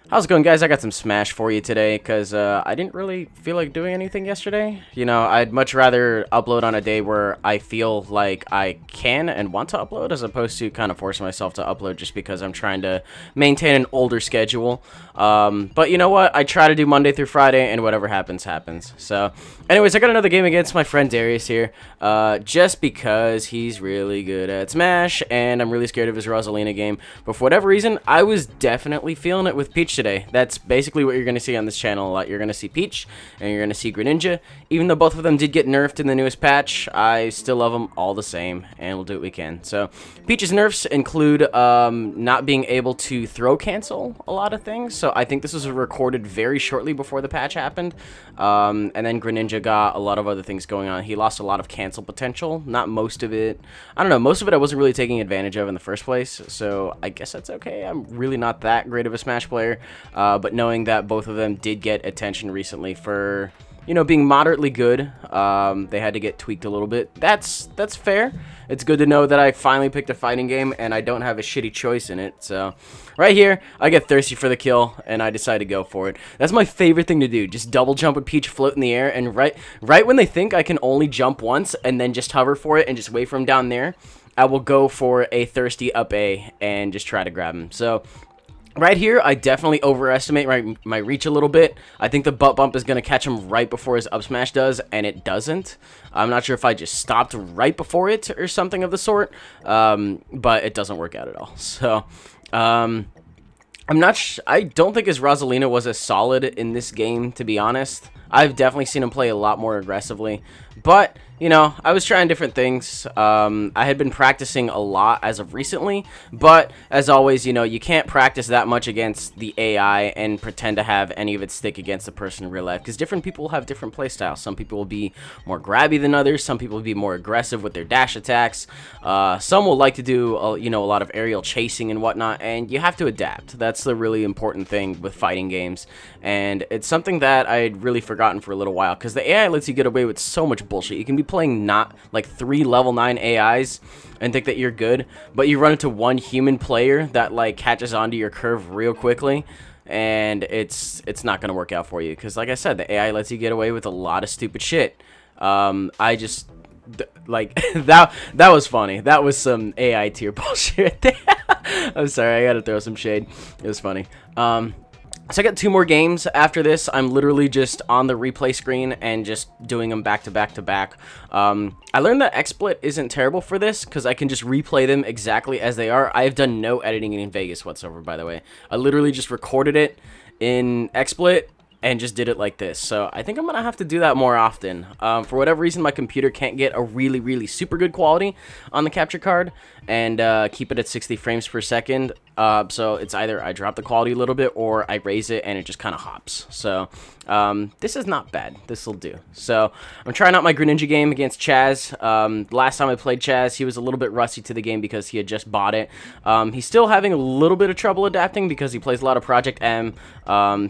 How's it going, guys? I got some Smash for you today because I didn't really feel like doing anything yesterday. You know, I'd much rather upload on a day where I feel like I can and want to upload as opposed to kind of forcing myself to upload just because I'm trying to maintain an older schedule. But you know what? I try to do Monday through Friday, and whatever happens, happens. So, anyways, I got another game against my friend Darius here just because he's really good at Smash, and I'm really scared of his Rosalina game. But for whatever reason, I was definitely feeling it with Peach today. That's basically what you're going to see on this channel a lot. You're going to see Peach, and you're going to see Greninja. Even though both of them did get nerfed in the newest patch, I still love them all the same, and we'll do what we can. So, Peach's nerfs include not being able to throw cancel a lot of things. So, I think this was recorded very shortly before the patch happened. And then Greninja got a lot of other things going on. He lost a lot of cancel potential. Not most of it. I don't know. Most of it I wasn't really taking advantage of in the first place. So, I guess that's okay. I'm really not that great of a Smash player. But knowing that both of them did get attention recently for, you know, being moderately good, they had to get tweaked a little bit. That's fair. It's good to know that I finally picked a fighting game and I don't have a shitty choice in it. So, right here, I get thirsty for the kill and I decide to go for it. That's my favorite thing to do. Just double jump with Peach, float in the air, and right when they think I can only jump once and then just hover for it and just wait for him down there, I will go for a thirsty up A and just try to grab him. So, right here, I definitely overestimate my reach a little bit. I think the butt bump is going to catch him right before his up smash does, and it doesn't. I'm not sure if I just stopped right before it or something of the sort, but it doesn't work out at all. So, I don't think his Rosalina was as solid in this game, to be honest. I've definitely seen him play a lot more aggressively, but, you know, I was trying different things. I had been practicing a lot as of recently, but as always, you know, you can't practice that much against the AI and pretend to have any of it stick against the person in real life, because different people have different playstyles. Some people will be more grabby than others. Some people will be more aggressive with their dash attacks. Some will like to do, you know, a lot of aerial chasing and whatnot, and you have to adapt. That's the really important thing with fighting games, and it's something that I'd really forgotten for a little while, because the AI lets you get away with so much bullshit. You can be playing not like 3 level 9 AIs and think that you're good, but you run into one human player that like catches onto your curve real quickly, and it's not gonna work out for you, because like I said, the AI lets you get away with a lot of stupid shit. I just like that was funny. That was some AI tier bullshit. I'm sorry, I gotta throw some shade. It was funny. So I got 2 more games after this. I'm literally just on the replay screen and just doing them back to back to back. I learned that XSplit isn't terrible for this because I can just replay them exactly as they are. I have done no editing in Vegas whatsoever, by the way. I literally just recorded it in XSplit and just did it like this. So I think I'm gonna have to do that more often. For whatever reason, my computer can't get a really super good quality on the capture card and keep it at 60 frames per second. So it's either I drop the quality a little bit or I raise it and it just kind of hops. So this is not bad. This will do. So I'm trying out my Greninja game against Chaz. Last time I played Chaz, he was a little bit rusty to the game because he had just bought it. He's still having a little bit of trouble adapting because he plays a lot of Project M.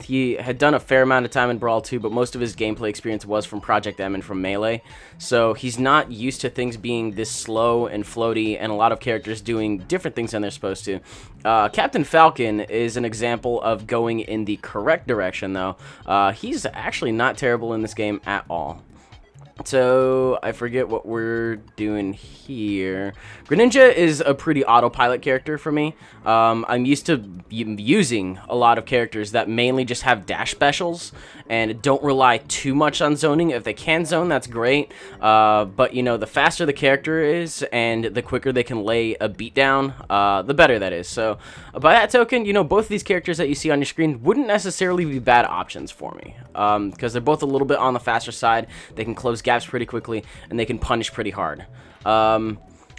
He had done a fair amount of time in Brawl 2, but most of his gameplay experience was from Project M and from Melee. So he's not used to things being this slow and floaty and a lot of characters doing different things than they're supposed to. Captain Falcon is an example of going in the correct direction, though. He's actually not terrible in this game at all. So, I forget what we're doing here. Greninja is a pretty autopilot character for me. I'm used to using a lot of characters that mainly just have dash specials and don't rely too much on zoning. If they can zone, that's great. But, you know, the faster the character is and the quicker they can lay a beat down, the better that is. So, by that token, you know, both of these characters that you see on your screen wouldn't necessarily be bad options for me. Because they're both a little bit on the faster side. They can close gaps pretty quickly, and they can punish pretty hard.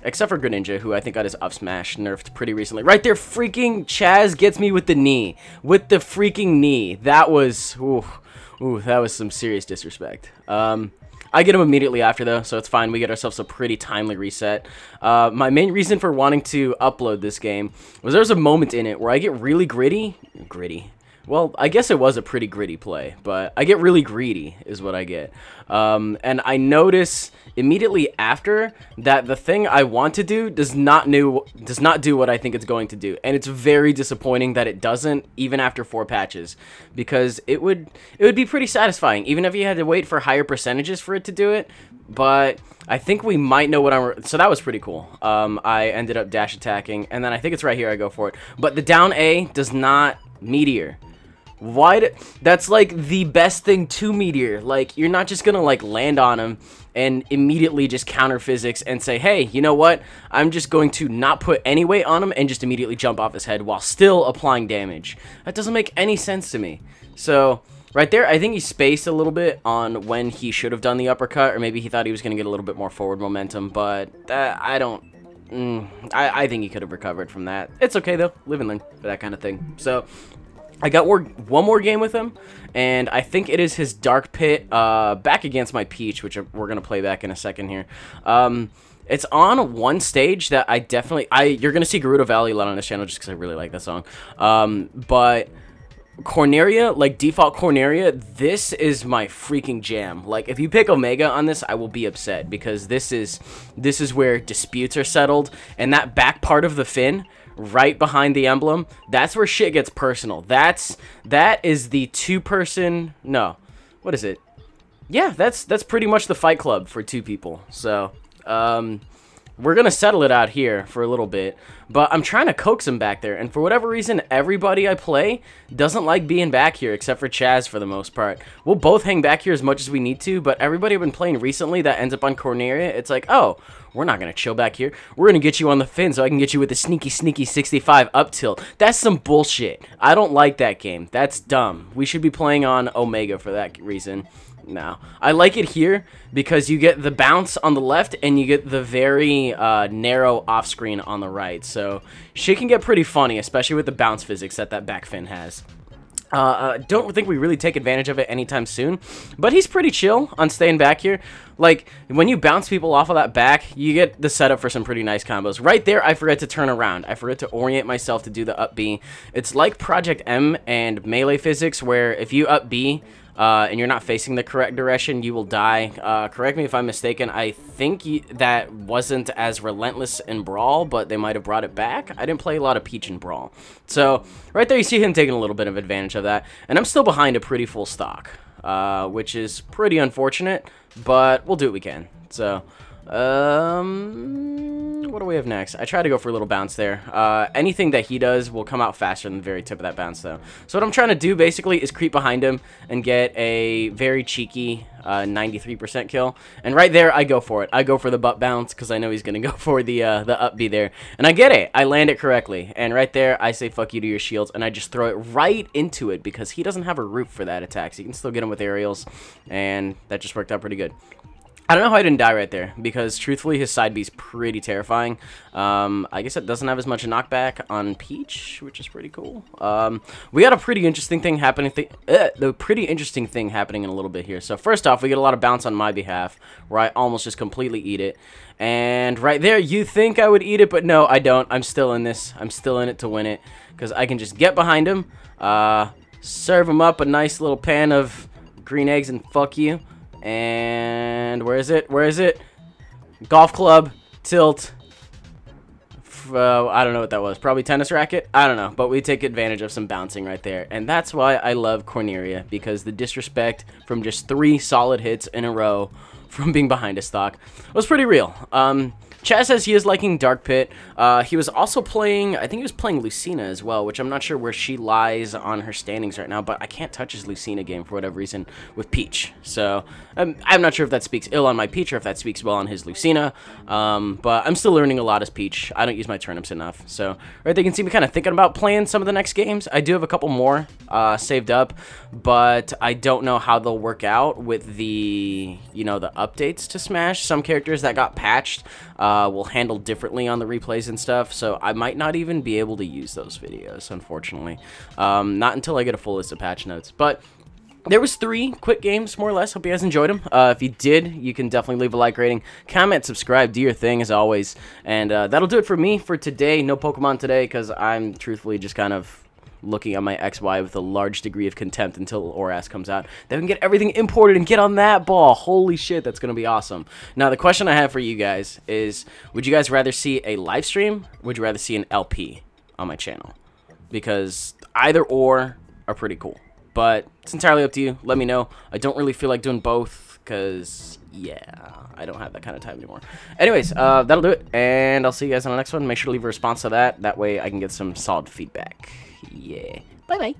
Except for Greninja, who I think got his up smash nerfed pretty recently. Right there, freaking Chaz gets me with the knee. With the freaking knee. That was, ooh, that was some serious disrespect. I get him immediately after, though, so it's fine. We get ourselves a pretty timely reset. My main reason for wanting to upload this game was there was a moment in it where I get really gritty, well, I guess it was a pretty gritty play, but I get really greedy is what I get. And I notice immediately after that the thing I want to do does not do what I think it's going to do. And it's very disappointing that it doesn't, even after 4 patches, because it would be pretty satisfying, even if you had to wait for higher percentages for it to do it. But I think we might know what so that was pretty cool. I ended up dash attacking, and then I think it's right here I go for it. But the down A does not meteor. That's like the best thing to meteor. Like, you're not just gonna like land on him and immediately just counter physics and say, hey, you know what, I'm just going to not put any weight on him and just immediately jump off his head while still applying damage. That doesn't make any sense to me. So right there, I think he spaced a little bit on when he should have done the uppercut, or maybe he thought he was going to get a little bit more forward momentum, but I think he could have recovered from that. It's okay, though. Live and learn for that kind of thing. So I got one more game with him, and I think it is his Dark Pit back against my Peach, which we're going to play back in a second here. It's on one stage that you're going to see Gerudo Valley a lot on this channel just because I really like that song. But Corneria, like default Corneria, this is my freaking jam. Like, if you pick Omega on this, I will be upset, because this is where disputes are settled, and that back part of the fin right behind the emblem, that's where shit gets personal. That is the two-person, no, what is it? Yeah, that's pretty much the Fight Club for 2 people. So we're gonna settle it out here for a little bit, but I'm trying to coax him back there, and for whatever reason, everybody I play doesn't like being back here, except for Chaz for the most part. We'll both hang back here as much as we need to, but everybody I've been playing recently that ends up on Corneria, it's like, oh, we're not gonna chill back here. We're gonna get you on the fin so I can get you with the sneaky 65 up tilt. That's some bullshit. I don't like that game. That's dumb. We should be playing on Omega for that reason. No, I like it here because you get the bounce on the left and you get the very narrow off screen on the right. So shit can get pretty funny, especially with the bounce physics that back fin has. Don't think we really take advantage of it anytime soon, but he's pretty chill on staying back here. Like, when you bounce people off of that back, you get the setup for some pretty nice combos. Right there, I forgot to turn around. I forgot to orient myself to do the up B. It's like Project M and melee physics, where if you up B, and you're not facing the correct direction, you will die. Correct me if I'm mistaken. I think that wasn't as relentless in Brawl, but they might have brought it back. I didn't play a lot of Peach in Brawl. So, right there you see him taking a little bit of advantage of that. And I'm still behind a pretty full stock, which is pretty unfortunate, but we'll do what we can. So, what do we have next? I try to go for a little bounce there. Anything that he does will come out faster than the very tip of that bounce, though. So what I'm trying to do, basically, is creep behind him and get a very cheeky 93% kill. And right there, I go for it. I go for the butt bounce, because I know he's going to go for the up B there. And I get it. I land it correctly. And right there, I say, fuck you to your shields, and I just throw it right into it, because he doesn't have a roof for that attack, so you can still get him with aerials, and that just worked out pretty good. I don't know how I didn't die right there, because truthfully his side B is pretty terrifying. I guess it doesn't have as much knockback on Peach, which is pretty cool. We got a pretty interesting thing happening. Happening in a little bit here. So first off, we get a lot of bounce on my behalf, where I almost just completely eat it. And right there, you think I would eat it, but no, I don't. I'm still in this. I'm still in it to win it, because I can just get behind him, serve him up a nice little pan of green eggs, and fuck you. And where is it? Where is it? Golf club, tilt. I don't know what that was. Probably tennis racket? I don't know. But we take advantage of some bouncing right there. And that's why I love Corneria, because the disrespect from just 3 solid hits in a row from being behind a stock was pretty real. Chaz says he is liking Dark Pit. He was also playing, I think he was playing Lucina as well, which I'm not sure where she lies on her standings right now, but I can't touch his Lucina game for whatever reason with Peach. So, I'm not sure if that speaks ill on my Peach or if that speaks well on his Lucina, but I'm still learning a lot as Peach. I don't use my turnips enough. So, right there you can see me kind of thinking about playing some of the next games. I do have a couple more saved up, but I don't know how they'll work out with the, you know, the updates to Smash. Some characters that got patched will handle differently on the replays and stuff, so I might not even be able to use those videos, unfortunately. Not until I get a full list of patch notes. But there was 3 quick games, more or less. Hope you guys enjoyed them. If you did, you can definitely leave a like rating, comment, subscribe, do your thing as always. And that'll do it for me for today. No Pokemon today, because I'm truthfully just kind of looking at my XY with a large degree of contempt until ORAS comes out. Then we can get everything imported and get on that ball. Holy shit, that's going to be awesome. Now, the question I have for you guys is, would you guys rather see a live stream? Or would you rather see an LP on my channel? Because either or are pretty cool. But it's entirely up to you. Let me know. I don't really feel like doing both because, yeah, I don't have that kind of time anymore. Anyways, that'll do it. And I'll see you guys on the next one. Make sure to leave a response to that. That way I can get some solid feedback. Yeah. Bye-bye.